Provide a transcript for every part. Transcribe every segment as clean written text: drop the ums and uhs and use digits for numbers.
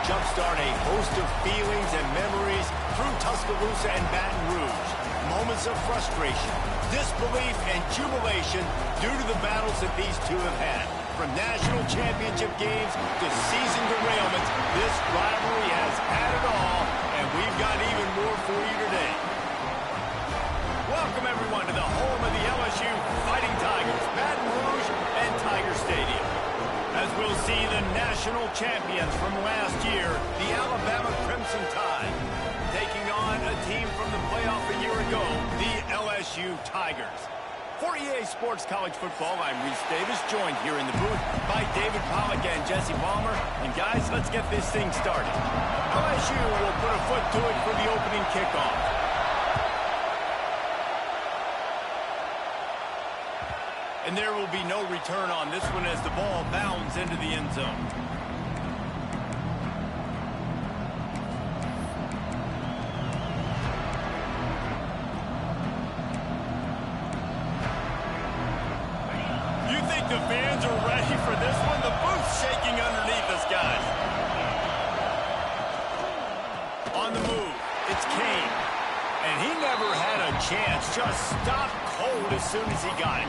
jumpstart a host of feelings and memories through Tuscaloosa and Baton Rouge. Moments of frustration, disbelief, and jubilation due to the battles that these two have had. From national championship games to season derailments, this rivalry has had it all, and we've got even more for you today. Welcome, everyone, to the home of the LSU Fighting Tigers, Baton Rouge and Tiger Stadium. As we'll see the national champions from last year, the Alabama Crimson Tide, taking on a team from the playoff a year ago, the LSU Tigers. For EA Sports College Football, I'm Reese Davis, joined here in the booth by David Pollack and Jesse Palmer. And guys, let's get this thing started. LSU will put a foot to it for the opening kickoff. And there will be no return on this one as the ball bounds into the end zone. The fans are ready for this one. The booth's shaking underneath us, guys. On the move, it's Kane. And he never had a chance. Just stopped cold as soon as he got it.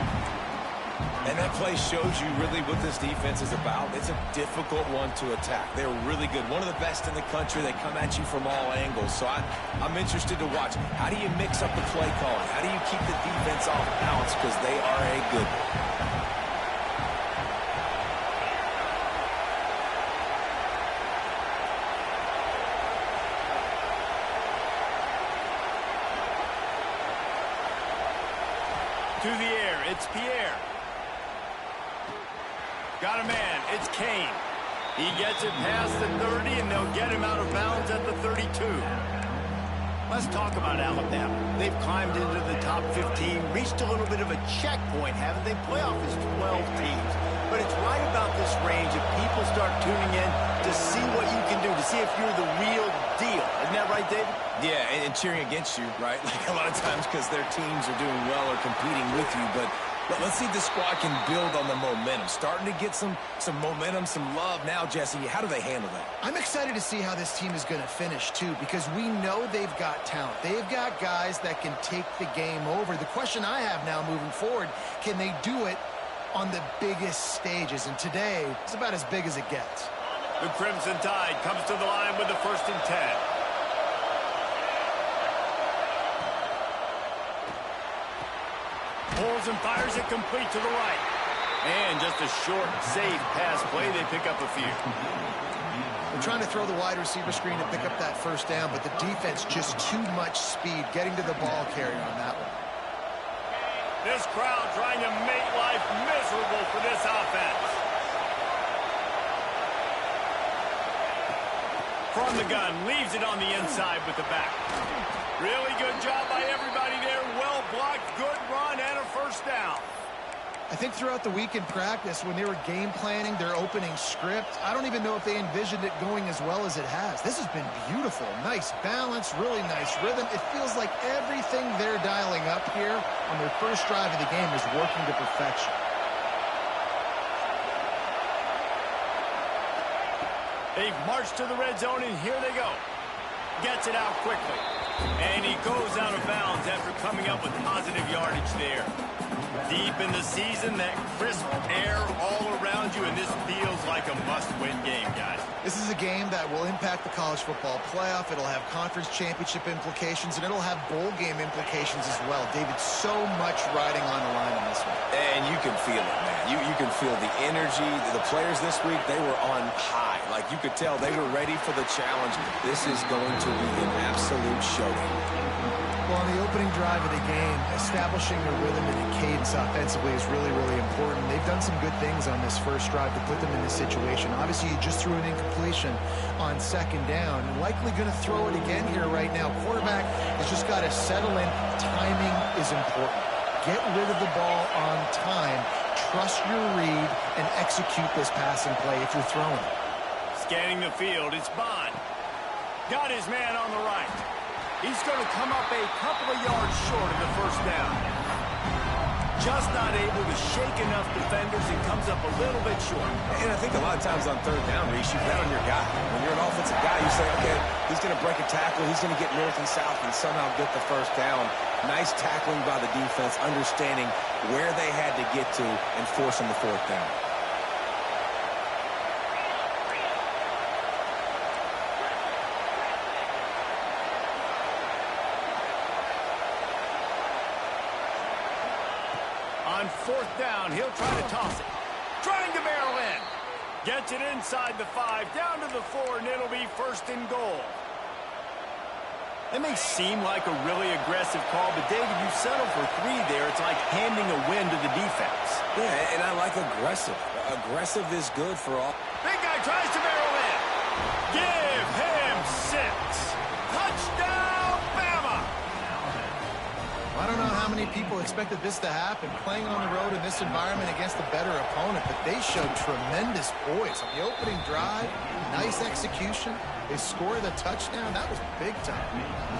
And that play shows you really what this defense is about. It's a difficult one to attack. They're really good. One of the best in the country. They come at you from all angles. So I'm interested to watch. How do you mix up the play calling? How do you keep the defense off balance? Because they are a good one. To the air, it's Pierre. Got a man, it's Kane. He gets it past the 30, and they'll get him out of bounds at the 32. Let's talk about Alabama. They've climbed into the top 15, reached a little bit of a checkpoint, haven't they? Playoff is 12 teams. But it's right about this range if people start tuning in to see what you can do, to see if you're the real deal. Isn't that right, David? Yeah, and cheering against you, right? Like a lot of times because their teams are doing well or competing with you. But let's see if the squad can build on the momentum. Starting to get some momentum, some love now, Jesse. How do they handle that? I'm excited to see how this team is going to finish, too, because we know they've got talent. They've got guys that can take the game over. The question I have now moving forward, can they do it on the biggest stages? And today, it's about as big as it gets. The Crimson Tide comes to the line with the 1st and 10. Pulls and fires it complete to the right. And just a short, safe pass play. They pick up a few. They're trying to throw the wide receiver screen to pick up that 1st down, but the defense just too much speed getting to the ball carrier on that one. This crowd trying to make life miserable for this offense. From the gun, leaves it on the inside with the back. Really good job by everybody there. Well blocked, good run, and a 1st down. I think throughout the week in practice, when they were game planning their opening script, I don't even know if they envisioned it going as well as it has. This has been beautiful. Nice balance, really nice rhythm. It feels like everything they're dialing up here on their 1st drive of the game is working to perfection. They've marched to the red zone, and here they go. Gets it out quickly. And he goes out of bounds after coming up with positive yardage there. Deep in the season, that crisp air all around you, and this feels like a must-win game, guys. This is a game that will impact the college football playoff. It'll have conference championship implications, and it'll have bowl game implications as well. David, so much riding on the line in this one. And you can feel it, man. You can feel the energy. The players this week, they were on high. Like you could tell they were ready for the challenge. This is going to be an absolute showdown. Well, on the opening drive of the game, establishing a rhythm and a cadence offensively is really, really important. They've done some good things on this 1st drive to put them in this situation. Obviously, you just threw an incompletion on 2nd down. Likely going to throw it again here right now. Quarterback has just got to settle in. Timing is important. Get rid of the ball on time. Trust your read and execute this passing play if you're throwing it. Scanning the field, it's Bond. Got his man on the right. He's going to come up a couple of yards short of the 1st down. Just not able to shake enough defenders and comes up a little bit short. And I think a lot of times on third down, Reese, you bet on your guy. When you're an offensive guy, you say, okay, he's going to break a tackle, he's going to get north and south and somehow get the first down. Nice tackling by the defense, understanding where they had to get to and forcing the fourth down. On fourth down, he'll try to toss it. Trying to barrel in. Gets it inside the 5, down to the 4, and it'll be first and goal. It may seem like a really aggressive call, but David, you settle for 3 there. It's like handing a win to the defense. Yeah, and I like aggressive. Aggressive is good for all. Big guy tries to barrel in. Give him 6. Touchdown, Bama! I don't know how many people expected this to happen, playing on the road in this environment against a better opponent, but they showed tremendous poise. On the opening drive, nice execution. They scored a touchdown. That was big time.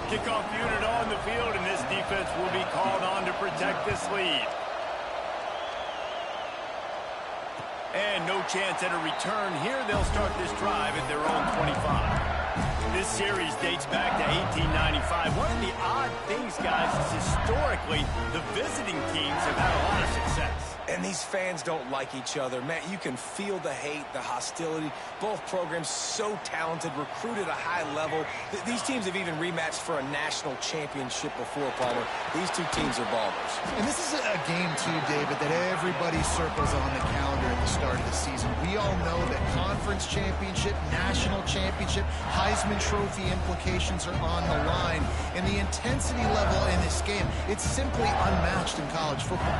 Kickoff unit on the field, and this defense will be called on to protect this lead. And no chance at a return here. They'll start this drive at their own 25. This series dates back to 1895. One of the odd things, guys, is historically the visiting teams have had a lot of success. And these fans don't like each other. Man, you can feel the hate, the hostility. Both programs so talented, recruited at a high level. These teams have even rematched for a national championship before, Palmer. These two teams are ballers. And this is a game, too, David, that everybody circles on the calendar at the start of the season. We all know that conference championship, national championship, Heisman Trophy implications are on the line. And the intensity level in this game, it's simply unmatched in college football.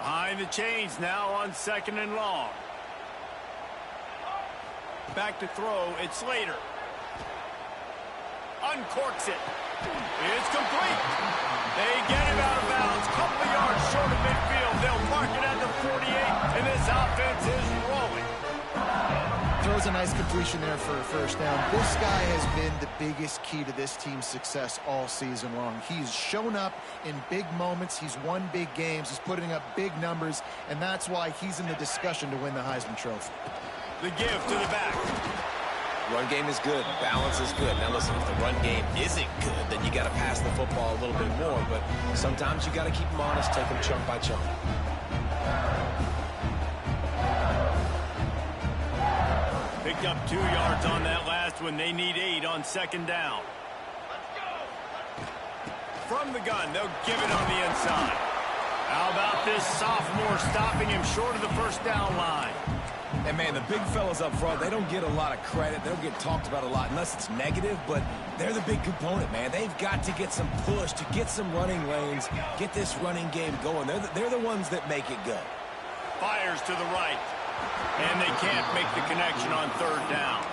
Behind the chains now on 2nd and long. Back to throw, it's Slater. Uncorks it. It's complete. They get him out of bounds. Couple yards short of midfield. They'll mark it at the 48, and this offense is rolling. Throws a nice completion there for a first down. This guy has been the biggest key to this team's success all season long. He's shown up in big moments. He's won big games. He's putting up big numbers, and that's why he's in the discussion to win the Heisman Trophy. The give to the back. Run game is good. Balance is good. Now, listen, if the run game isn't good, then you got to pass the football a little bit more, but sometimes you got to keep them honest, take them chunk by chunk. Picked up 2 yards on that last one. They need 8 on 2nd down. From the gun, they'll give it on the inside. How about this sophomore stopping him short of the first down line? And, man, the big fellas up front, they don't get a lot of credit. They don't get talked about a lot unless it's negative, but they're the big component, man. They've got to get some push, to get some running lanes, get this running game going. They're the ones that make it go. Fires to the right. And they can't make the connection on 3rd down.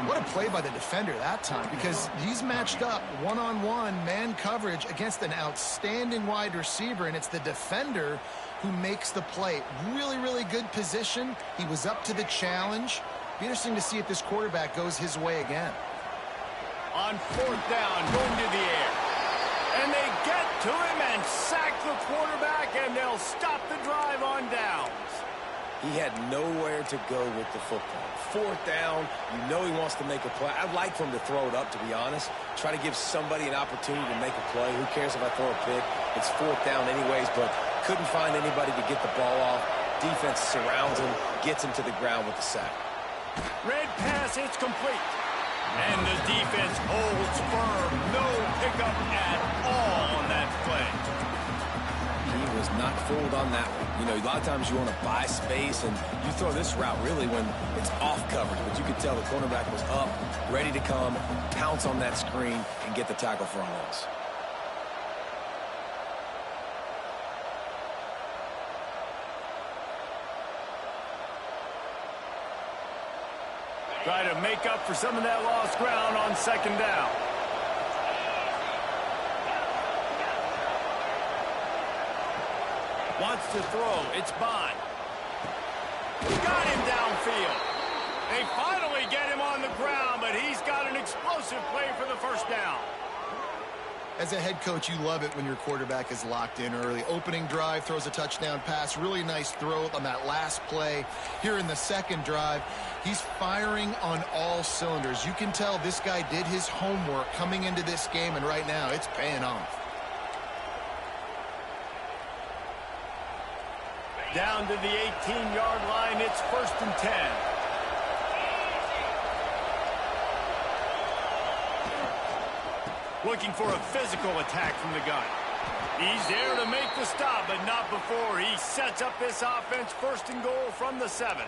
What a play by the defender that time, because he's matched up one-on-one man coverage against an outstanding wide receiver, and it's the defender who makes the play. Really, really good position. He was up to the challenge. Be interesting to see if this quarterback goes his way again. On 4th down, going to the air. And they get to him and sack the quarterback, and they'll stop the drive on downs. He had nowhere to go with the football. 4th down, you know he wants to make a play. I'd like for him to throw it up, to be honest. Try to give somebody an opportunity to make a play. Who cares if I throw a pick? It's 4th down anyways, but couldn't find anybody to get the ball off. Defense surrounds him, gets him to the ground with the sack. Red pass, it's complete. And the defense holds firm. No pickup at all on that play. He was not fooled on that one. You know, a lot of times you want to buy space, and you throw this route really when it's off coverage. But you could tell the cornerback was up, ready to come, pounce on that screen, and get the tackle for a loss. Try to make up for some of that lost ground on 2nd down. Wants to throw. It's Bond. Got him downfield. They finally get him on the ground, but he's got an explosive play for the first down. As a head coach, you love it when your quarterback is locked in early. Opening drive, throws a touchdown pass. Really nice throw on that last play. Here in the second drive, he's firing on all cylinders. You can tell this guy did his homework coming into this game, and right now it's paying off. Down to the 18-yard line, it's 1st and 10. Looking for a physical attack from the gun. He's there to make the stop, but not before he sets up this offense. 1st and goal from the 7.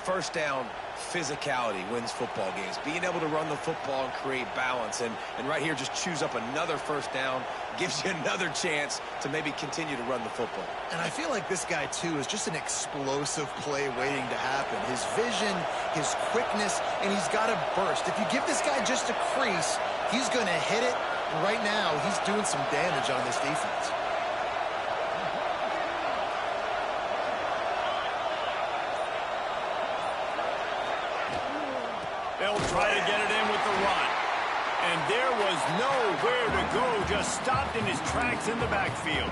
First down, physicality wins football games. Being able to run the football and create balance. And right here, just choose up another first down. Gives you another chance to maybe continue to run the football. And I feel like this guy, too, is just an explosive play waiting to happen. His vision, his quickness, and he's got a burst. If you give this guy just a crease, he's going to hit it. And right now, he's doing some damage on this defense. They'll try to get it in with the run. And there was nowhere to go, just stopped in his tracks in the backfield.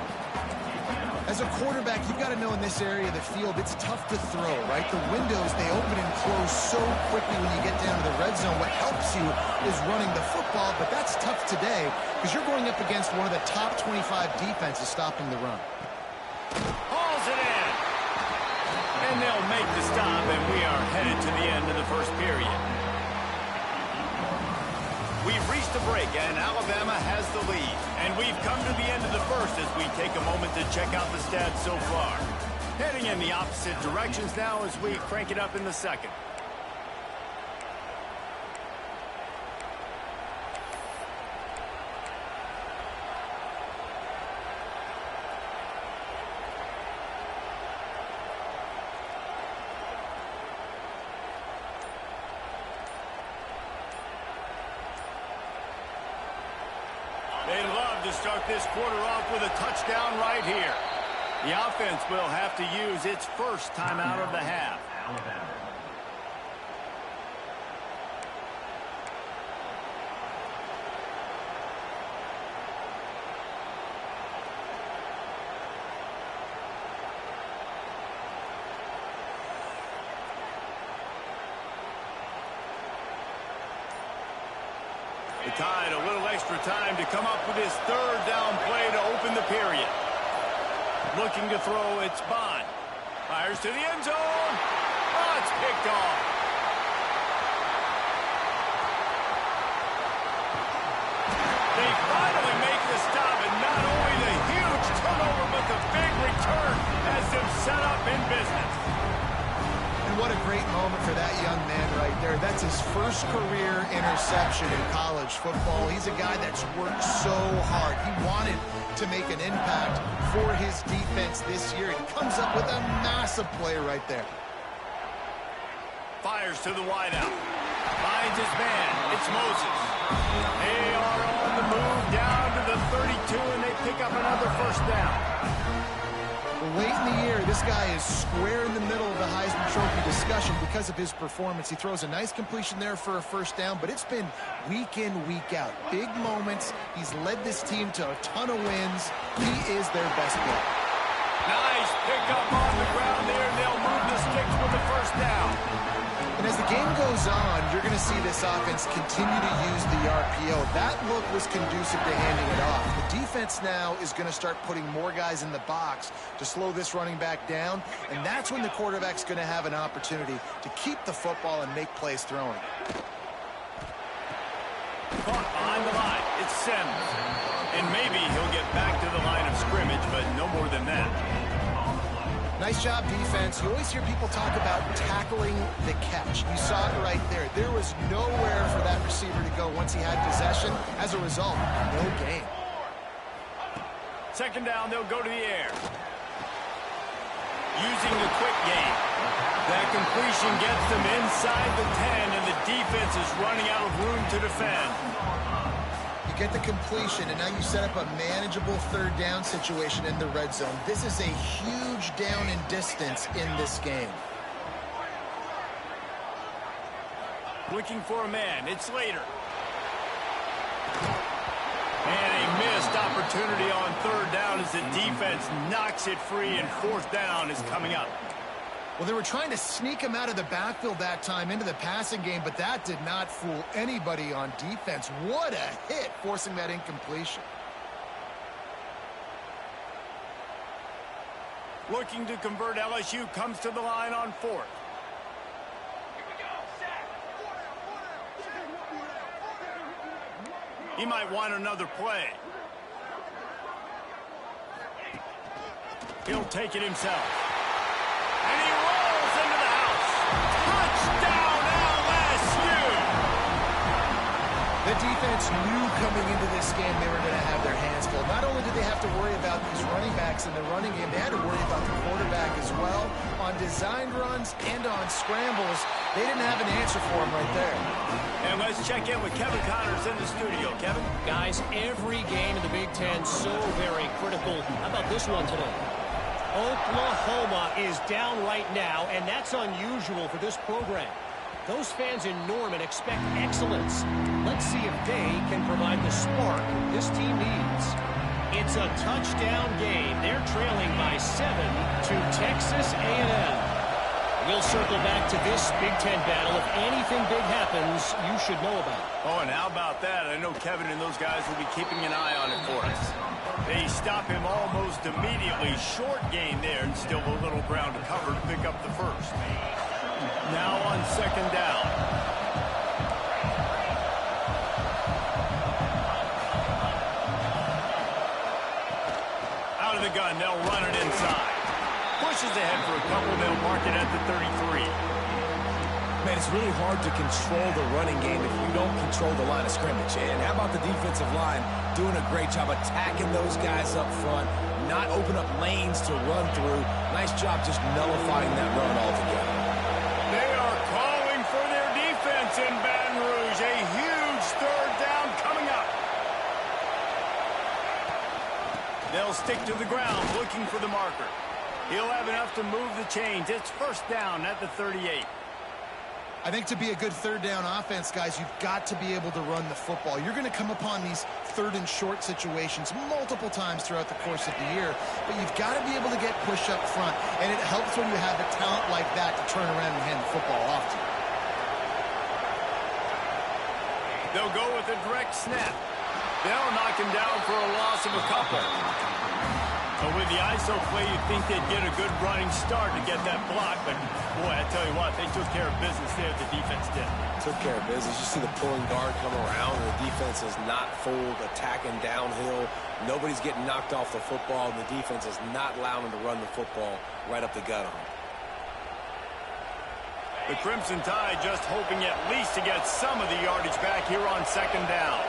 As a quarterback, you've got to know in this area of the field, it's tough to throw, right? The windows, they open and close so quickly when you get down to the red zone. What helps you is running the football, but that's tough today because you're going up against one of the top 25 defenses stopping the run. Hauls it in. And they'll make the stop, and we are headed to the end of the first period. We've reached a break, and Alabama has the lead. And we've come to the end of the first as we take a moment to check out the stats so far. Heading in the opposite directions now as we crank it up in the second. They love to start this quarter off with a touchdown right here. The offense will have to use its first timeout of the half. The Tide a little extra time to come up with his 3rd down play to open the period. Looking to throw, it's Bond. Fires to the end zone. Oh, it's picked off. They finally make the stop, and not only the huge turnover, but the big return has them set up in business. What a great moment for that young man right there. That's his first career interception in college football. He's a guy that's worked so hard. He wanted to make an impact for his defense this year. He comes up with a massive play right there. Fires to the wideout. Finds his man. It's Moses. They are on the move down to the 32, and they pick up another first down. Late in the year, this guy is square in the middle of the Heisman Trophy discussion because of his performance. He throws a nice completion there for a first down, but it's been week in, week out. Big moments. He's led this team to a ton of wins. He is their best player. Nice pickup on the ground there, and they'll move the sticks with the first down. And as the game goes on, you're going to see this offense continue to use the RPO. That look was conducive to handing it off. The defense now is going to start putting more guys in the box to slow this running back down, and that's when the quarterback's going to have an opportunity to keep the football and make plays throwing. Caught behind the line. It's Sims. And maybe he'll get back to the line of scrimmage, but no more than that. Nice job, defense. You always hear people talk about tackling the catch. You saw it right there. There was nowhere for that receiver to go once he had possession. As a result, no gain. Second down, they'll go to the air. Using the quick game. That completion gets them inside the 10, and the defense is running out of room to defend. Get the completion, and now you set up a manageable 3rd down situation in the red zone. This is a huge down in distance in this game. Looking for a man. It's Slater. And opportunity on third down as the defense knocks it free, and fourth down is coming up. Well, they were trying to sneak him out of the backfield that time into the passing game, but that did not fool anybody on defense. What a hit, forcing that incompletion. Looking to convert, LSU comes to the line on fourth. He might want another play. He'll take it himself. And he rolls into the house. Touchdown, LSU! The defense knew coming into this game they were going to have their hands full. Not only did they have to worry about these running backs in the running game, they had to worry about the quarterback as well. On designed runs and on scrambles, they didn't have an answer for him right there. And let's check in with Kevin Connors in the studio. Kevin? Guys, every game in the Big Ten so very critical. How about this one today? Oklahoma is down right now, and that's unusual for this program. Those fans in Norman expect excellence. Let's see if they can provide the spark this team needs. It's a touchdown game. They're trailing by 7 to Texas A&M. We'll circle back to this Big Ten battle. If anything big happens, you should know about it. Oh, and how about that? I know Kevin and those guys will be keeping an eye on it for us. They stop him almost immediately. Short gain there, and still a little ground to cover to pick up the first. Now on second down. Out of the gun, they'll run it inside. Pushes ahead for a couple, they'll mark it at the 33. Man, it's really hard to control the running game if you don't control the line of scrimmage. And how about the defensive line doing a great job attacking those guys up front, not open up lanes to run through. Nice job just nullifying that run altogether. They are calling for their defense in Baton Rouge. A huge third down coming up. They'll stick to the ground looking for the marker. He'll have enough to move the chains. It's first down at the 38. I think to be a good third down offense, guys, you've got to be able to run the football. You're going to come upon these third and short situations multiple times throughout the course of the year, but you've got to be able to get push up front, and it helps when you have a talent like that to turn around and hand the football off to you. They'll go with a direct snap. They'll knock him down for a loss of a couple. But with the ISO play, you'd think they'd get a good running start to get that block. But, boy, I tell you what, they took care of business there, the defense did. Took care of business. You see the pulling guard come around, and the defense is not fooled, attacking downhill. Nobody's getting knocked off the football, and the defense is not allowing them to run the football right up the gut on them. The Crimson Tide just hoping at least to get some of the yardage back here on second down.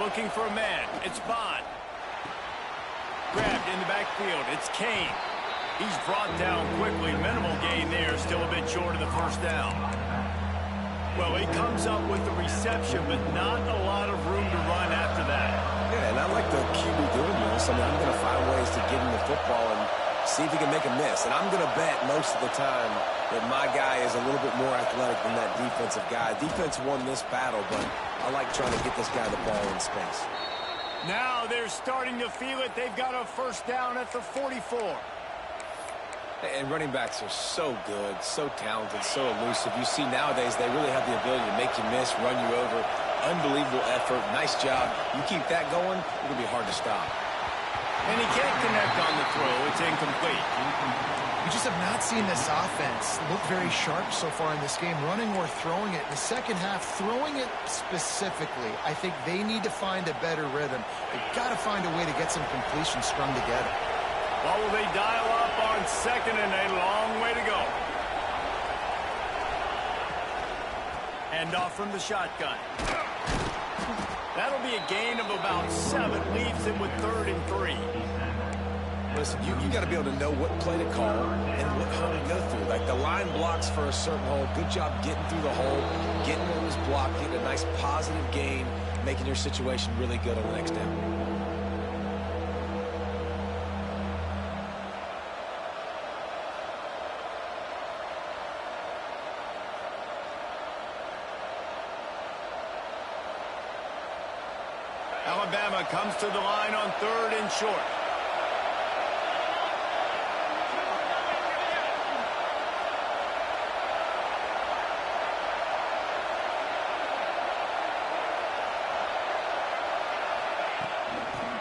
Looking for a man. It's Bond. Grabbed in the backfield. It's Kane. He's brought down quickly. Minimal gain there. Still a bit short of the first down. Well, he comes up with the reception, but not a lot of room to run after that. Yeah, and I like the QB doing this. I mean, I'm going to find ways to get him the football and see if he can make a miss. And I'm going to bet most of the time that my guy is a little bit more athletic than that defensive guy. Defense won this battle, but I like trying to get this guy the ball in space. Now they're starting to feel it. They've got a first down at the 44. And running backs are so good, so talented, so elusive. You see nowadays they really have the ability to make you miss, run you over. Unbelievable effort. Nice job. You keep that going, it'll be hard to stop. And he can't connect on the throw. It's incomplete. We just have not seen this offense look very sharp so far in this game, running or throwing it. In the second half, throwing it specifically, I think they need to find a better rhythm. They've got to find a way to get some completions strung together. What will they dial up on second, and a long way to go? Hand off from the shotgun. That'll be a gain of about 7. Leaves him with 3rd and 3. Listen, you got to be able to know what play to call and what hole to go through. Like the line blocks for a certain hole. Good job getting through the hole, getting what was blocked, getting a nice positive gain, making your situation really good on the next down. Alabama comes to the line on 3rd and short.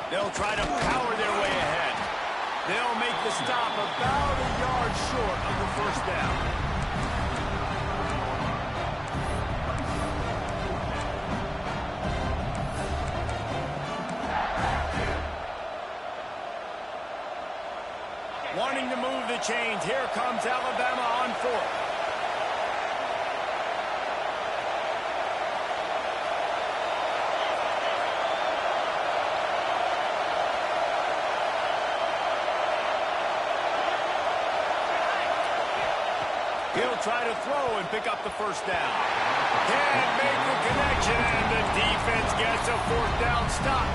They'll try to power their way ahead. They'll make the stop about a yard short of the first down. Wanting to move the chains, here comes Alabama on 4th. He'll try to throw and pick up the first down. Can't make the connection, and the defense gets a 4th down stop.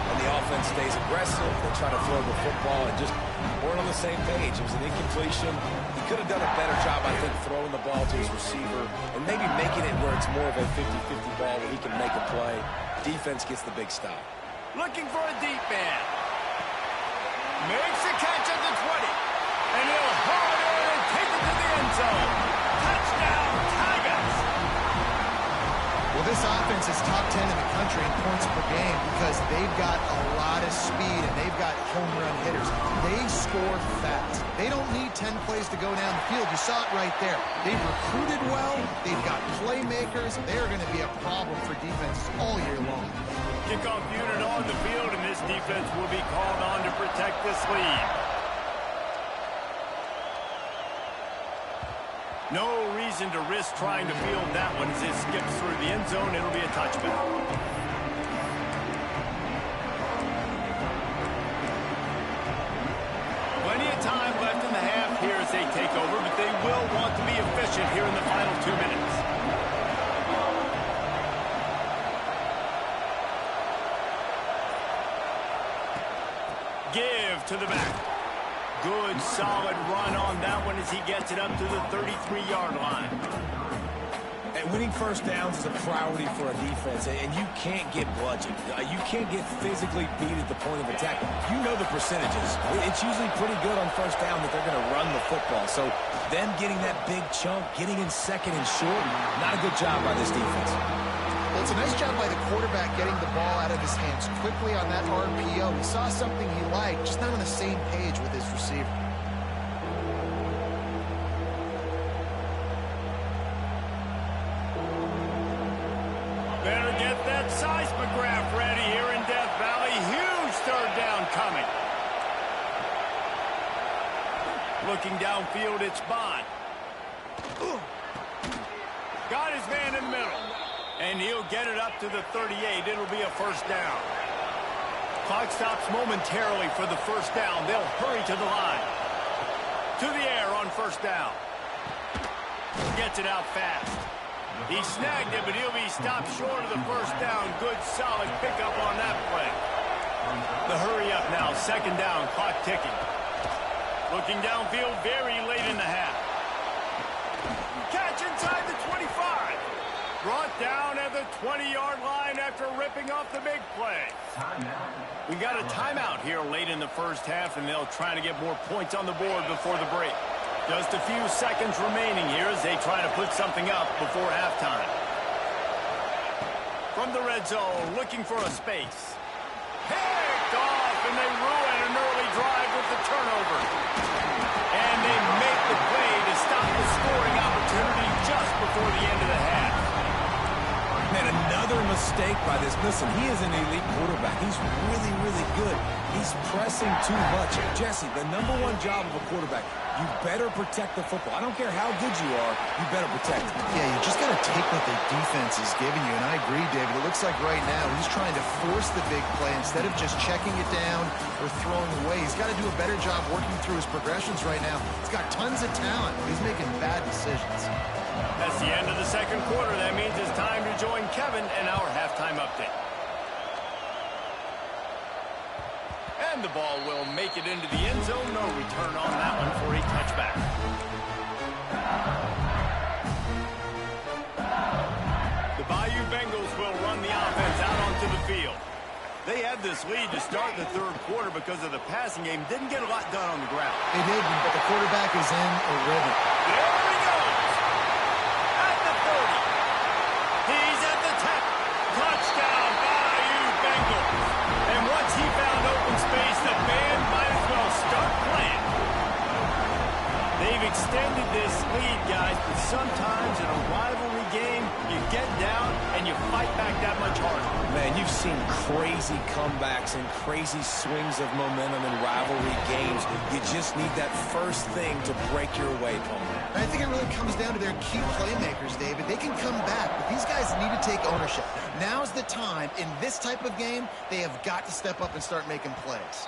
And the offense stays aggressive. They try to throw the football and just weren't on the same page. It was an incompletion. He could have done a better job, I think, throwing the ball to his receiver and maybe making it where it's more of a 50-50 ball where he can make a play. Defense gets the big stop. Looking for a deep man. Makes a catch at the 20. And he'll haul it in and take it to the end zone. Touchdown, Tigers! Well, this offense is top 10 in the country in points per game because they've got a lot of speed and they've got home run hitters. They score fast. They don't need 10 plays to go down the field. You saw it right there. They've recruited well. They've got playmakers. They're going to be a problem for defenses all year long. Kickoff unit on the field, and this defense will be called on to protect this lead. No reason to risk trying to field that one as it skips through the end zone. It'll be a touchback. Plenty of time left in the half here as they take over, but they will want to be efficient here in the final 2 minutes. Give to the back. Good, solid run on that one as he gets it up to the 33-yard line. And winning first downs is a priority for a defense, and you can't get bludgeoned. You can't get physically beat at the point of attack. You know the percentages. It's usually pretty good on first down that they're going to run the football. So them getting that big chunk, getting in 2nd and short, not a good job by this defense. Well, it's a nice job by the quarterback getting the ball out of his hands quickly on that RPO. He saw something he liked, just not on the same page with his receiver. Better get that seismograph ready here in Death Valley. Huge 3rd down coming. Looking downfield, it's Bond. Got his man in the middle. And he'll get it up to the 38. It'll be a first down. Clock stops momentarily for the first down. They'll hurry to the line. To the air on first down. Gets it out fast. He snagged it, but he'll be stopped short of the first down. Good, solid pickup on that play. The hurry up now. 2nd down. Clock ticking. Looking downfield very late in the half. Catch inside the 25. Brought down at the 20-yard line after ripping off the big play. We got a timeout here late in the first half, and they'll try to get more points on the board before the break. Just a few seconds remaining here as they try to put something up before halftime. From the red zone, looking for a space. Picked off, and they ruin an early drive with the turnover. And they make the play to stop the scoring opportunity just before the end of the half. Man, another mistake by this. Listen, he is an elite quarterback. He's really, really good. He's pressing too much. Jesse, the #1 job of a quarterback, you better protect the football. I don't care how good you are, you better protect it. Yeah, you just got to take what the defense is giving you. And I agree, David. It looks like right now he's trying to force the big play instead of just checking it down or throwing away. He's got to do a better job working through his progressions right now. He's got tons of talent. He's making bad decisions. That's the end of the second quarter. That means it's time to join Kevin in our halftime update. And the ball will make it into the end zone. No return on that one for a touchback. The Bayou Bengals will run the offense out onto the field. They had this lead to start the third quarter because of the passing game. Didn't get a lot done on the ground. They didn't, but the quarterback is in a rhythm. There he goes. At the 30. He's at the 10. Touchdown, Bayou Bengals. And once he found open space, the band might as well start playing. They've extended this lead, guys, but sometimes in a rivalry game, you get down and you fight back that much harder. Man, you've seen crazy comebacks and crazy swings of momentum in rivalry games. You just need that first thing to break your way, Palmer. I think it really comes down to their key playmakers, David. They can come back, but these guys need to take ownership. Now's the time. In this type of game, they have got to step up and start making plays.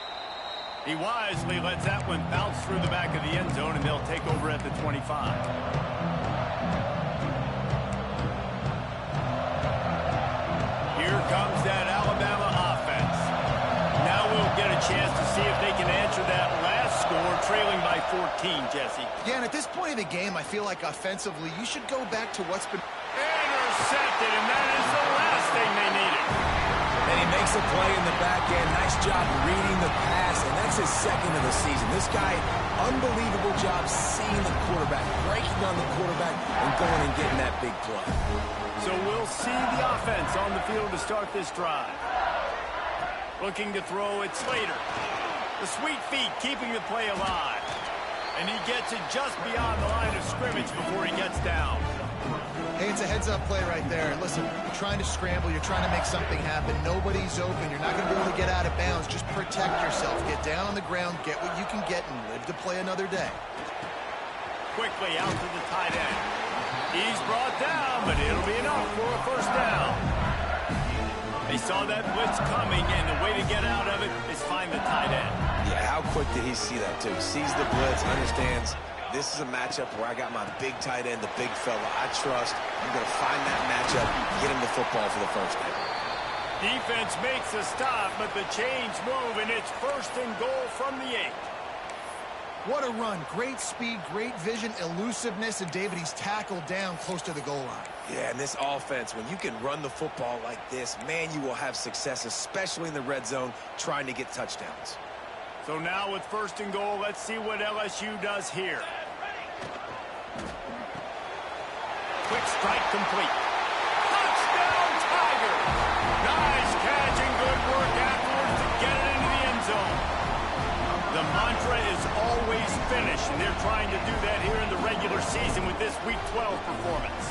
He wisely lets that one bounce through the back of the end zone, and they'll take over at the 25. Here comes that Alabama offense. Now we'll get a chance to see if they can answer that last score, trailing by 14, Jesse. Yeah, and at this point of the game, I feel like offensively, you should go back to what's been... Intercepted, and that is the last thing they needed. And he makes a play in the back end. Nice job reading the pass, and that's his second of the season. This guy, unbelievable job seeing the quarterback, breaking on the quarterback, and going and getting that big play. So we'll see the offense on the field to start this drive. Looking to throw it, Slater. The sweet feet keeping the play alive. And he gets it just beyond the line of scrimmage before he gets down. Hey, it's a heads-up play right there. Listen, you're trying to scramble. You're trying to make something happen. Nobody's open. You're not going to be able to get out of bounds. Just protect yourself. Get down on the ground. Get what you can get and live to play another day. Quickly out to the tight end. He's brought down, but it'll be enough for a first down. They saw that blitz coming, and the way to get out of it is find the tight end. Yeah, how quick did he see that, too? Sees the blitz, understands this is a matchup where I got my big tight end, the big fella I trust. I'm going to find that matchup, get him the football for the first down. Defense makes a stop, but the chains move, and it's first and goal from the 8. What a run. Great speed, great vision, elusiveness, and David, he's tackled down close to the goal line. Yeah, and this offense, when you can run the football like this, man, you will have success, especially in the red zone, trying to get touchdowns. So now with first and goal, let's see what LSU does here. Quick strike complete. Touchdown, Tiger! Nice catch and good work afterwards to get it into the end zone. The mantra is always finish, and they're trying to do that here in the regular season with this Week 12 performance.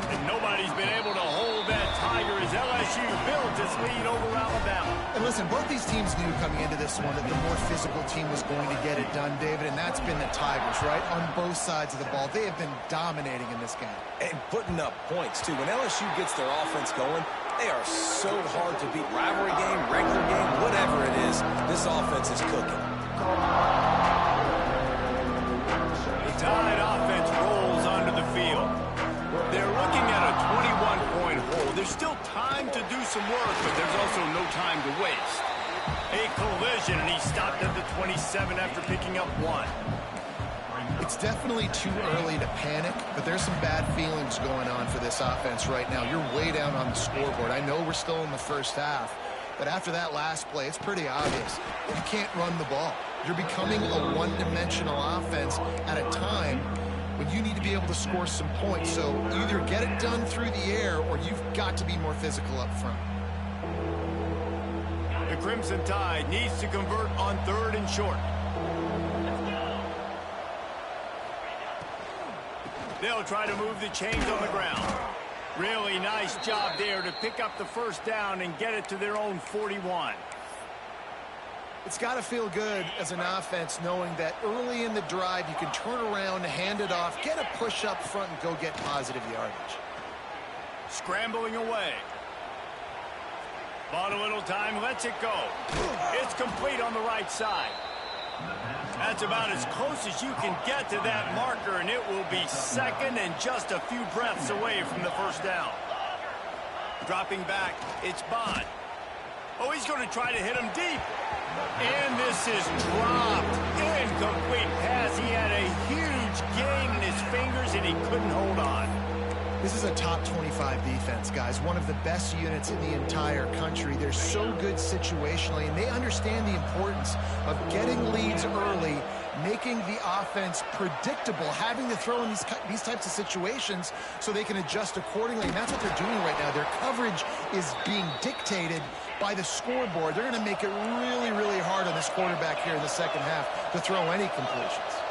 And nobody's been able to hold that Tiger as LSU built its lead over Alabama. And listen, both these teams knew coming into this one that the more physical team was going to get it done, David, and that's been the Tigers, right? On both sides of the ball. They have been dominating in this game. And putting up points, too. When LSU gets their offense going, they are so hard to beat. Rivalry game, regular game, whatever it is, this offense is cooking. The Tide offense rolls onto the field. They're looking at a 21-point hole. There's still time to do some work, but there's also no time to waste. A collision, and he stopped at the 27 after picking up 1. It's definitely too early to panic, but there's some bad feelings going on for this offense right now. You're way down on the scoreboard. I know we're still in the first half, but after that last play, it's pretty obvious. You can't run the ball. You're becoming a one-dimensional offense at a time when you need to be able to score some points. So either get it done through the air or you've got to be more physical up front. The Crimson Tide needs to convert on 3rd and short. They'll try to move the chains on the ground. Really nice job there to pick up the first down and get it to their own 41. It's got to feel good as an offense knowing that early in the drive you can turn around, hand it off, get a push up front, and go get positive yardage. Scrambling away. Bought a little time, lets it go. It's complete on the right side. That's about as close as you can get to that marker, and it will be second and just a few breaths away from the first down. Dropping back, it's Bond. Oh, he's going to try to hit him deep. And this is dropped. Incomplete pass. He had a huge gain in his fingers, and he couldn't hold on. This is a top 25 defense, guys. One of the best units in the entire country. They're so good situationally, and they understand the importance of getting leads early, making the offense predictable, having to throw in these types of situations so they can adjust accordingly. And that's what they're doing right now. Their coverage is being dictated by the scoreboard. They're going to make it really, really hard on this quarterback here in the second half to throw any completions.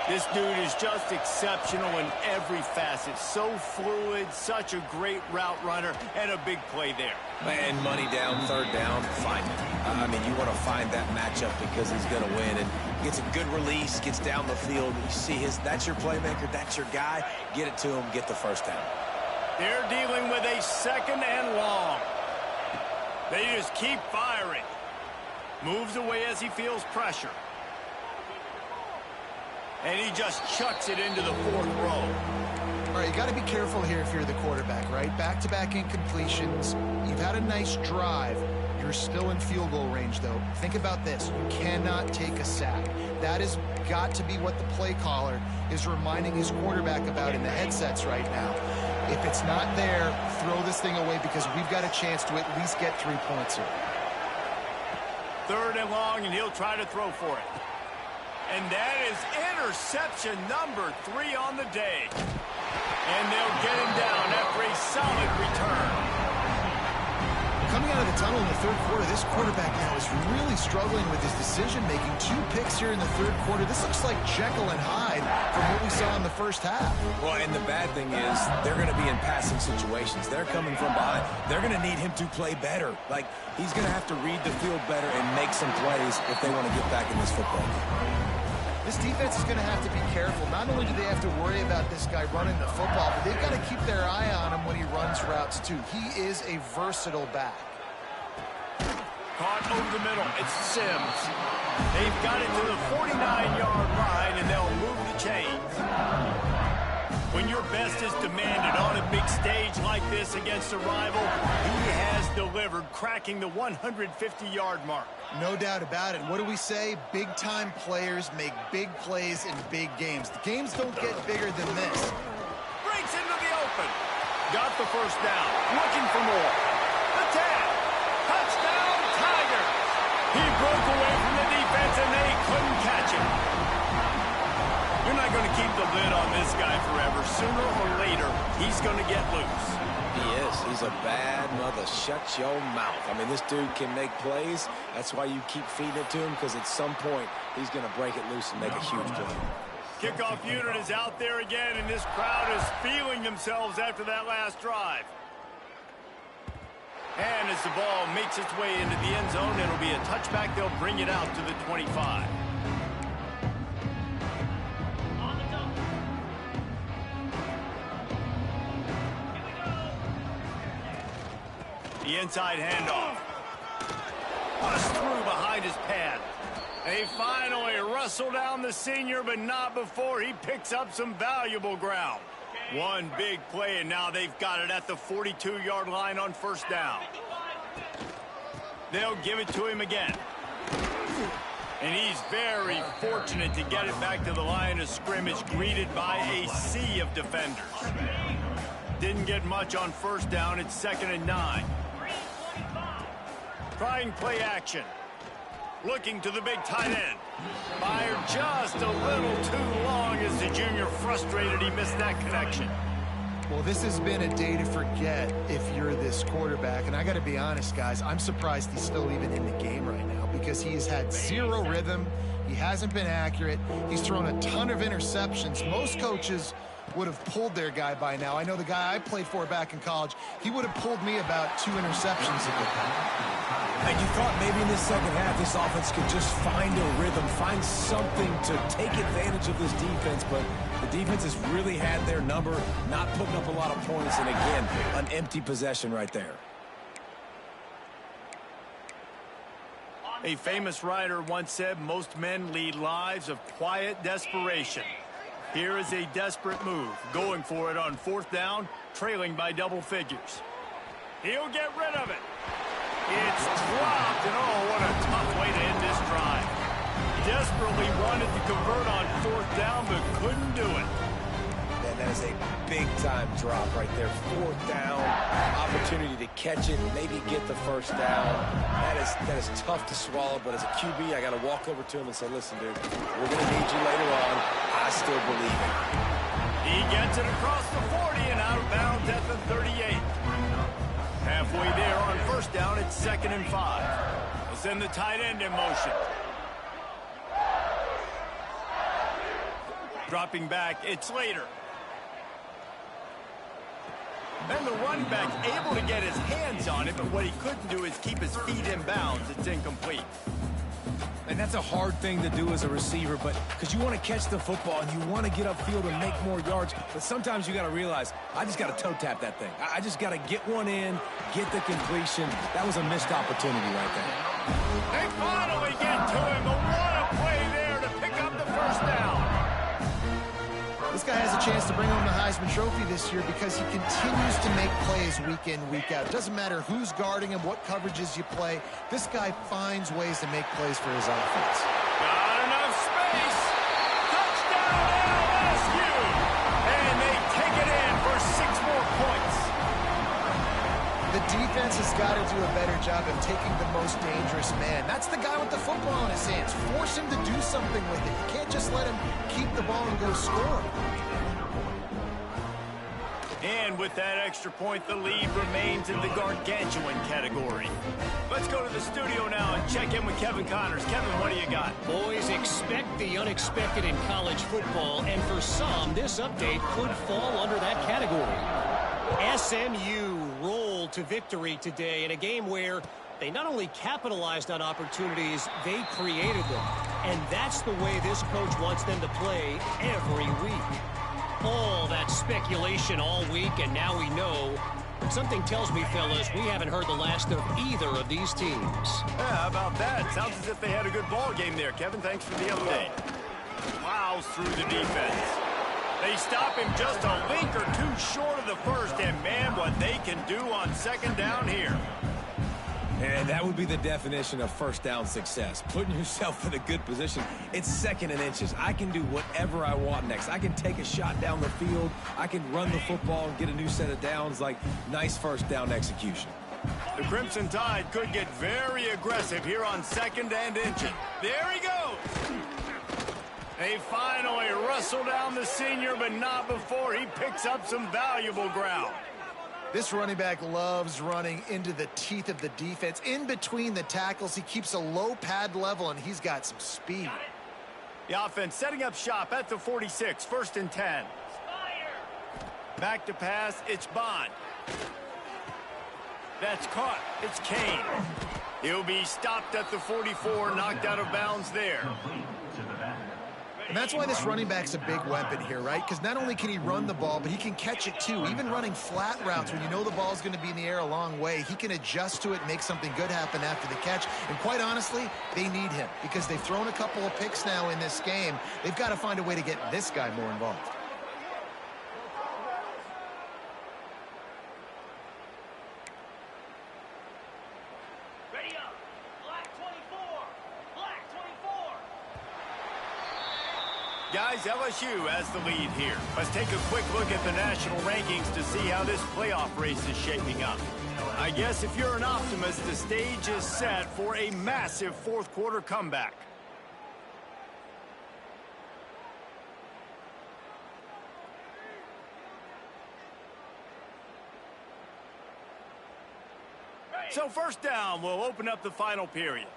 This dude is just exceptional in every facet. So fluid, such a great route runner, and a big play there. And money down, third down, find it. I mean, you want to find that matchup because he's going to win. And gets a good release, gets down the field. You see that's your playmaker, that's your guy. Get it to him, get the first down. They're dealing with a second and long. They just keep firing. Moves away as he feels pressure. And he just chucks it into the fourth row. All right, you got to be careful here if you're the quarterback, right? Back-to-back incompletions. You've had a nice drive. You're still in field goal range, though. Think about this. You cannot take a sack. That has got to be what the play caller is reminding his quarterback about in the headsets right now. If it's not there, throw this thing away because we've got a chance to at least get 3 points here. Third and long, and he'll try to throw for it. And that is interception number 3 on the day. And they'll get him down after a solid return. Coming out of the tunnel in the third quarter, this quarterback now is really struggling with his decision-making. 2 picks here in the third quarter. This looks like Jekyll and Hyde from what we saw in the first half. Well, and the bad thing is they're going to be in passing situations. They're coming from behind. They're going to need him to play better. Like, he's going to have to read the field better and make some plays if they want to get back in this football game. This defense is going to have to be careful. Not only do they have to worry about this guy running the football, but they've got to keep their eye on him when he runs routes, too. He is a versatile back. Caught over the middle. It's Sims. They've got it to the 49-yard line, and they'll move the chains. When your best is demanded on a big stage like this against a rival, he has delivered, cracking the 150-yard mark. No doubt about it. What do we say? Big-time players make big plays in big games. The games don't get bigger than this. Breaks into the open. Got the first down. Looking for more. The tag. Touchdown, Tigers. He broke away from the defense, and they couldn't catch him. You're not going to keep the lid on this guy forever. Sooner or later, he's going to get loose. He is. He's a bad mother. Shut your mouth. I mean, this dude can make plays. That's why you keep feeding it to him, because at some point, he's going to break it loose and make a huge play. Kickoff unit is out there again, and this crowd is feeling themselves after that last drive. And as the ball makes its way into the end zone, it'll be a touchback. They'll bring it out to the 25. The inside handoff. Bust through behind his pad. They finally wrestle down the senior, but not before he picks up some valuable ground. One big play, and now they've got it at the 42-yard line on first down. They'll give it to him again. And he's very fortunate to get it back to the line of scrimmage, greeted by a sea of defenders. Didn't get much on first down. It's 2nd and 9. Trying play action. Looking to the big tight end. Fired just a little too long as the junior frustrated he missed that connection. Well, this has been a day to forget if you're this quarterback. And I got to be honest, guys, I'm surprised he's still even in the game right now because he has had zero rhythm. He hasn't been accurate. He's thrown a ton of interceptions. Most coaches would have pulled their guy by now. I know the guy I played for back in college, he would have pulled me about 2 interceptions ago. And you thought maybe in this second half this offense could just find a rhythm, find something to take advantage of this defense, but the defense has really had their number, not putting up a lot of points, and again, an empty possession right there. A famous writer once said, most men lead lives of quiet desperation. Here is a desperate move, going for it on fourth down, trailing by double figures. He'll get rid of it. It's dropped, and oh, what a tough way to end this drive. Desperately wanted to convert on fourth down, but couldn't do it. Yeah, that is a big-time drop right there. 4th down, opportunity to catch it, maybe get the first down. That is tough to swallow, but as a QB, I got to walk over to him and say, listen, dude, we're going to need you later on. I still believe it. He gets it across the 40 and out of bounds at the 38. Halfway there on 1st down, it's 2nd and 5. They'll send the tight end in motion. Dropping back, it's Slater. And the running back able to get his hands on it, but what he couldn't do is keep his feet in bounds. It's incomplete. And that's a hard thing to do as a receiver, but because you want to catch the football and you want to get upfield and make more yards, but sometimes you got to realize, I just got to toe tap that thing. I just got to get one in, get the completion. That was a missed opportunity right there. They finally get to him, but what a play there to pick up the 1st down. This guy has a chance to bring home the Heisman Trophy this year because he continues to make plays week in, week out. It doesn't matter who's guarding him, what coverages you play. This guy finds ways to make plays for his offense. Got enough space. Touchdown LSU. And they take it in for 6 more points. The defense has got to do a better job of taking the most dangerous man. That's the guy with the football in his hands. Force him to do something with it. You can't just let him keep the ball and go score. And with that extra point, the lead remains in the gargantuan category. Let's go to the studio now and check in with Kevin Connors. Kevin, what do you got? Boys, expect the unexpected in college football, and for some, this update could fall under that category. SMU rolled to victory today in a game where they not only capitalized on opportunities, they created them. And that's the way this coach wants them to play every week. All that speculation all week, and now we know. Something tells me, fellas, we haven't heard the last of either of these teams. Yeah, how about that? Sounds as if they had a good ball game there. Kevin, thanks for the update. Plows through the defense. They stop him just a link or two short of the 1st, and man, what they can do on 2nd down here. And that would be the definition of 1st down success. Putting yourself in a good position. It's 2nd and inches. I can do whatever I want next. I can take a shot down the field. I can run the football and get a new set of downs. Like, nice 1st down execution. The Crimson Tide could get very aggressive here on 2nd and inches. There he goes. They finally wrestle down the senior, but not before he picks up some valuable ground. This running back loves running into the teeth of the defense. In between the tackles, he keeps a low pad level, and he's got some speed. The offense setting up shop at the 46, 1st and 10. Back to pass, it's Bond. That's caught, it's Kane. He'll be stopped at the 44, knocked out of bounds there. And that's why this running back's a big weapon here, right? Because not only can he run the ball, but he can catch it too. Even running flat routes when you know the ball's going to be in the air a long way, he can adjust to it and make something good happen after the catch. And quite honestly, they need him because they've thrown a couple of picks now in this game. They've got to find a way to get this guy more involved. Guys, LSU has the lead here. Let's take a quick look at the national rankings to see how this playoff race is shaping up. I guess if you're an optimist, the stage is set for a massive 4th quarter comeback. So 1st down will open up the final period.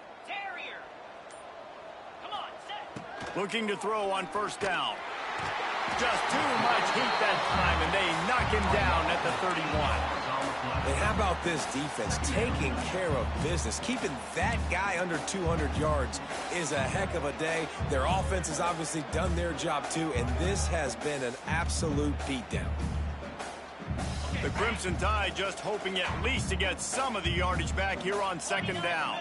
Looking to throw on 1st down. Just too much heat that time, and they knock him down at the 31. And how about this defense taking care of business? Keeping that guy under 200 yards is a heck of a day. Their offense has obviously done their job too, and this has been an absolute beatdown. The Crimson Tide just hoping at least to get some of the yardage back here on 2nd down.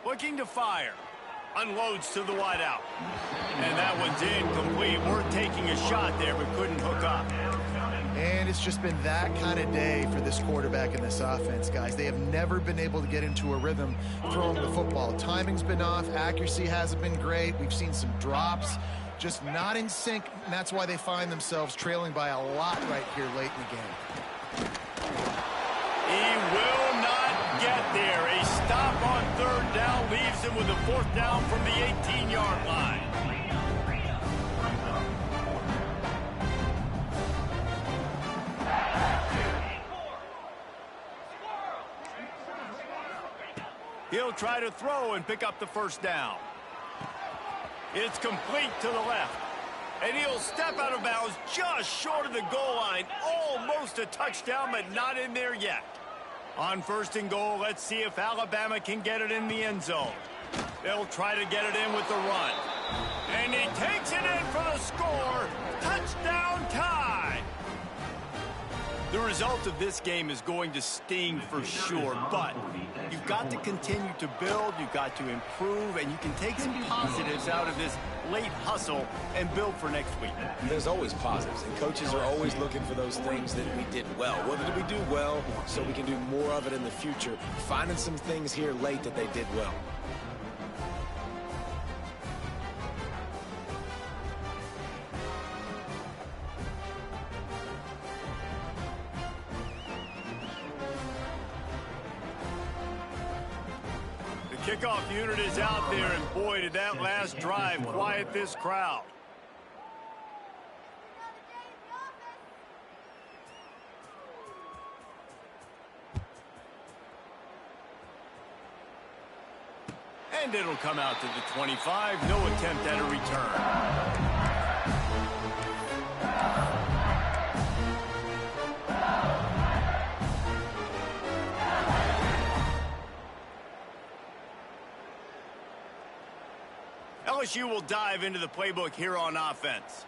Looking to fire. Unloads to the wideout. And that one's incomplete. We're taking a shot there, but couldn't hook up. And it's just been that kind of day for this quarterback and this offense, guys. They have never been able to get into a rhythm throwing the football. Timing's been off. Accuracy hasn't been great. We've seen some drops. Just not in sync, and that's why they find themselves trailing by a lot right here late in the game. He will not get there. A stop on third down leaves him with a fourth down from the 18-yard line. He'll try to throw and pick up the first down. It's complete to the left. And he'll step out of bounds just short of the goal line. Almost a touchdown, but not in there yet. On first and goal, let's see if Alabama can get it in the end zone. They'll try to get it in with the run. And he takes it in for the score. Touchdown tie. The result of this game is going to sting for sure, but you've got to continue to build, you've got to improve, and you can take some positives out of this late hustle and build for next week. There's always positives, and coaches are always looking for those things that we did well. What did we do well so we can do more of it in the future? Finding some things here late that they did well. Kickoff unit is out there, and boy, did that last drive quiet this crowd. And it'll come out to the 25. No attempt at a return. LSU will dive into the playbook here on offense.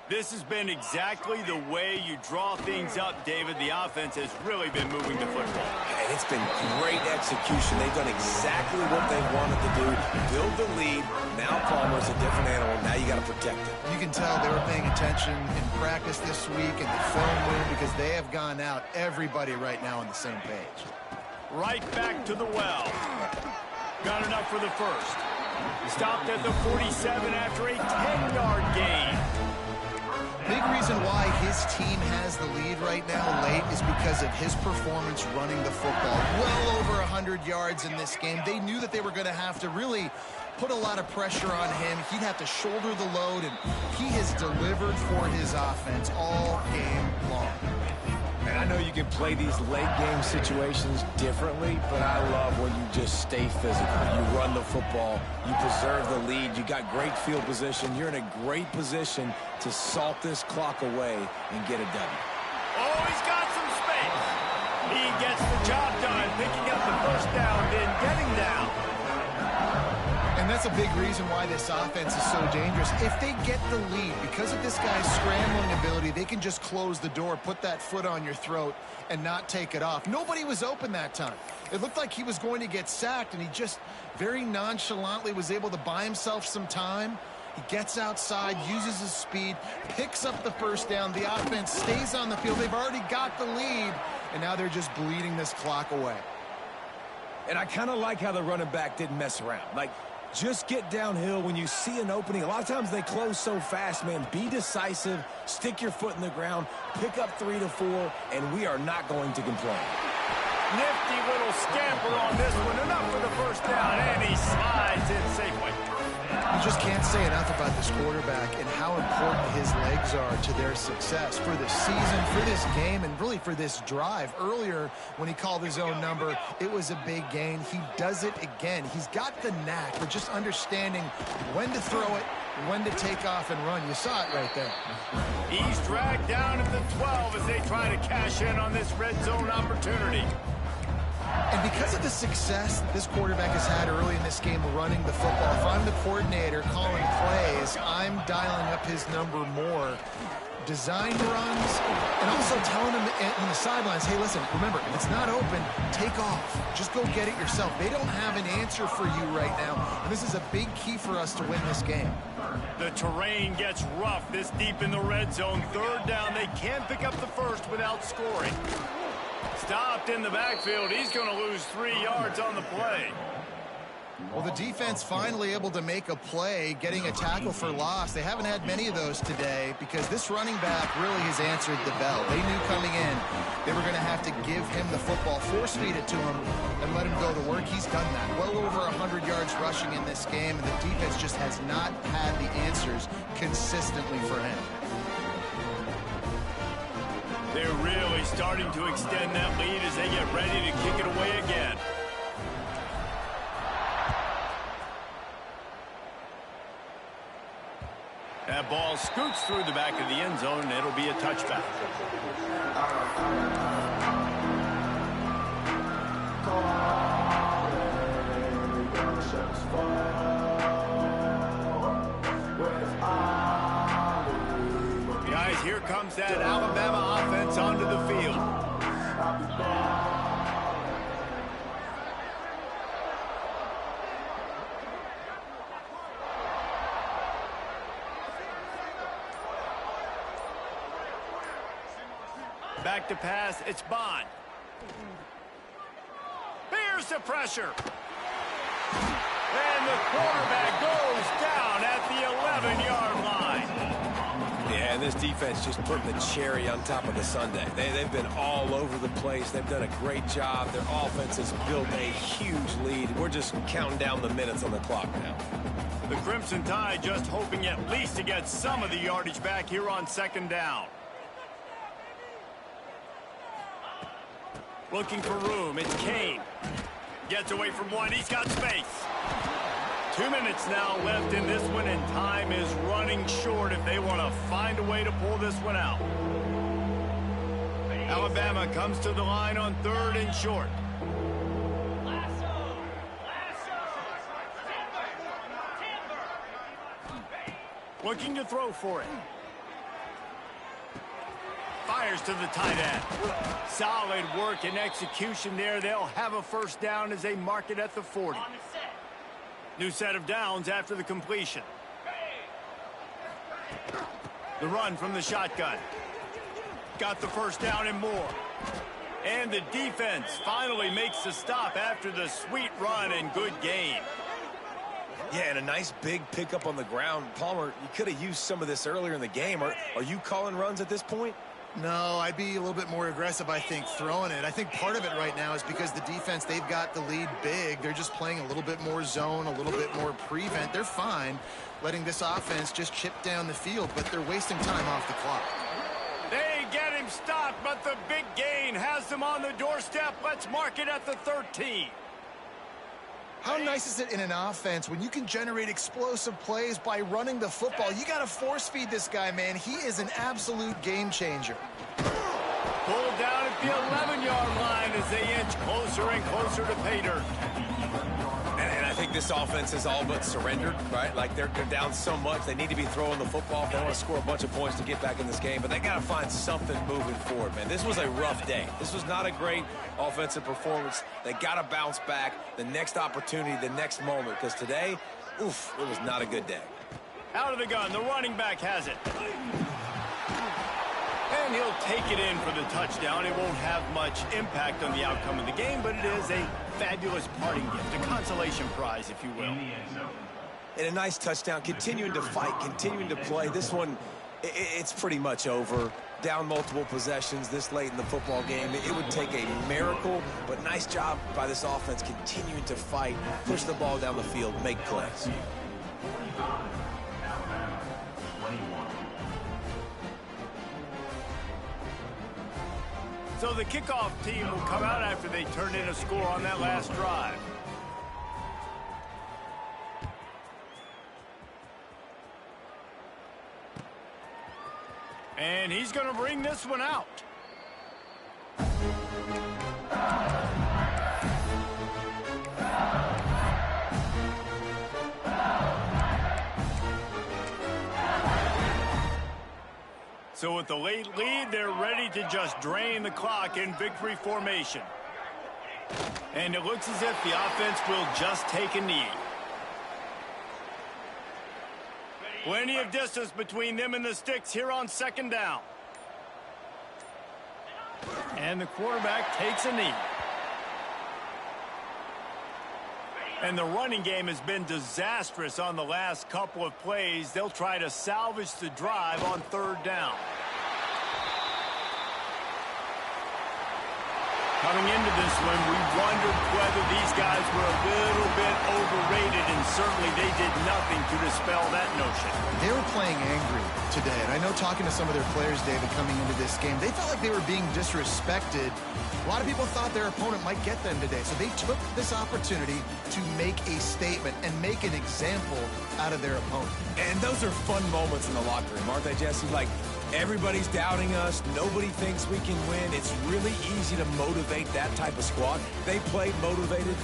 This has been exactly the way you draw things up, David. The offense has really been moving the football. And it's been great execution. They've done exactly what they wanted to do. Build the lead. Now Palmer's a different animal. Now you got to protect it. You can tell they were paying attention in practice this week in the film room because they have gone out, everybody right now on the same page. Right back to the well. Got enough for the first. Stopped at the 47 after a 10-yard gain. Big reason why his team has the lead right now late is because of his performance running the football. Well over 100 yards in this game. They knew that they were going to have to really put a lot of pressure on him. He'd have to shoulder the load, and he has delivered for his offense all game long. And I know you can play these late game situations differently, but I love when you just stay physical. You run the football, you preserve the lead, you got great field position, you're in a great position to salt this clock away and get a W. Oh, he's got some space. He gets the job done, picking up the first down, then getting down. And that's a big reason why this offense is so dangerous. If they get the lead, because of this guy's scrambling ability, they can just close the door, put that foot on your throat, and not take it off. Nobody was open that time. It looked like he was going to get sacked, and he just very nonchalantly was able to buy himself some time. He gets outside, uses his speed, picks up the first down. The offense stays on the field. They've already got the lead, and now they're just bleeding this clock away. And I kind of like how the running back didn't mess around. Like, just get downhill when you see an opening. A lot of times they close so fast, man. Be decisive, stick your foot in the ground, pick up 3 to 4, and we are not going to complain. Nifty little scamper on this one. Enough for the first down, and he slides in safely. You just can't say enough about this quarterback and how important his legs are to their success for this season, for this game, and really for this drive. Earlier, when he called his own number, it was a big gain. He does it again. He's got the knack for just understanding when to throw it, when to take off and run. You saw it right there. He's dragged down at the 12 as they try to cash in on this red zone opportunity. And because of the success this quarterback has had early in this game running the football, if I'm the coordinator calling plays, I'm dialing up his number more. Designed runs, and also telling him on the sidelines, hey, listen, remember, if it's not open, take off. Just go get it yourself. They don't have an answer for you right now, and this is a big key for us to win this game. The terrain gets rough this deep in the red zone. Third down, they can't pick up the first without scoring. Stopped in the backfield. He's going to lose 3 yards on the play. Well, the defense finally able to make a play, getting a tackle for loss. They haven't had many of those today because this running back really has answered the bell. They knew coming in they were going to have to give him the football, force feed it to him, and let him go to work. He's done that. Well over 100 yards rushing in this game, and the defense just has not had the answers consistently for him. They're really starting to extend that lead as they get ready to kick it away again. That ball scoots through the back of the end zone, and it'll be a touchback. Guys, here comes that Alabama offense onto the field. Back to pass, it's Bond. Here's the pressure. And the quarterback goes down at the 11-yard line. Yeah, and this defense just putting the cherry on top of the sundae. They've been all over the place. They've done a great job. Their offense has built a huge lead. We're just counting down the minutes on the clock now. The Crimson Tide just hoping at least to get some of the yardage back here on second down. Looking for room, it's Kane. Gets away from one, he's got space. 2 minutes now left in this one, and time is running short if they want to find a way to pull this one out. Alabama comes to the line on 3rd and short. Looking to throw for it. Fires to the tight end. Solid work and execution there. They'll have a first down as they mark it at the 40. New set of downs after the completion. The run from the shotgun. Got the first down and more. And the defense finally makes the stop after the sweet run and good game. Yeah, and a nice big pickup on the ground. Palmer, you could have used some of this earlier in the game. Are you calling runs at this point? No, I'd be a little bit more aggressive, I think, throwing it. I think part of it right now is because the defense, they've got the lead big. They're just playing a little bit more zone, a little bit more prevent. They're fine letting this offense just chip down the field, but they're wasting time off the clock. They get him stopped, but the big gain has them on the doorstep. Let's mark it at the 13. How nice is it in an offense when you can generate explosive plays by running the football? You got to force feed this guy, man. He is an absolute game changer. Pulled down at the 11-yard line as they inch closer and closer to pay dirt. And I think this offense is all but surrendered, right? Like they're down so much, they need to be throwing the football. They want to score a bunch of points to get back in this game, but they got to find something moving forward, man. This was a rough day. This was not a great offensive performance. They got to bounce back the next opportunity, the next moment, because today, oof, it was not a good day. Out of the gun, the running back has it. And he'll take it in for the touchdown. It won't have much impact on the outcome of the game, but it is a fabulous parting gift, a consolation prize, if you will. And a nice touchdown, continuing to fight, continuing to play. This one, it's pretty much over. Down multiple possessions this late in the football game. It would take a miracle, but nice job by this offense continuing to fight, push the ball down the field, make plays. So the kickoff team will come out after they turn in a score on that last drive. And he's going to bring this one out. So with the late lead, they're ready to just drain the clock in victory formation. And it looks as if the offense will just take a knee. Plenty of distance between them and the sticks here on second down. And the quarterback takes a knee. And the running game has been disastrous on the last couple of plays. They'll try to salvage the drive on third down. Coming into this one, we wondered whether these guys were a little bit overrated, and certainly they did nothing to dispel that notion. They were playing angry today, and I know talking to some of their players, David, coming into this game, they felt like they were being disrespected. A lot of people thought their opponent might get them today, so they took this opportunity to make a statement and make an example out of their opponent. And those are fun moments in the locker room, aren't they, Jesse? Like, everybody's doubting us. Nobody thinks we can win. It's really easy to motivate that type of squad. They played motivated.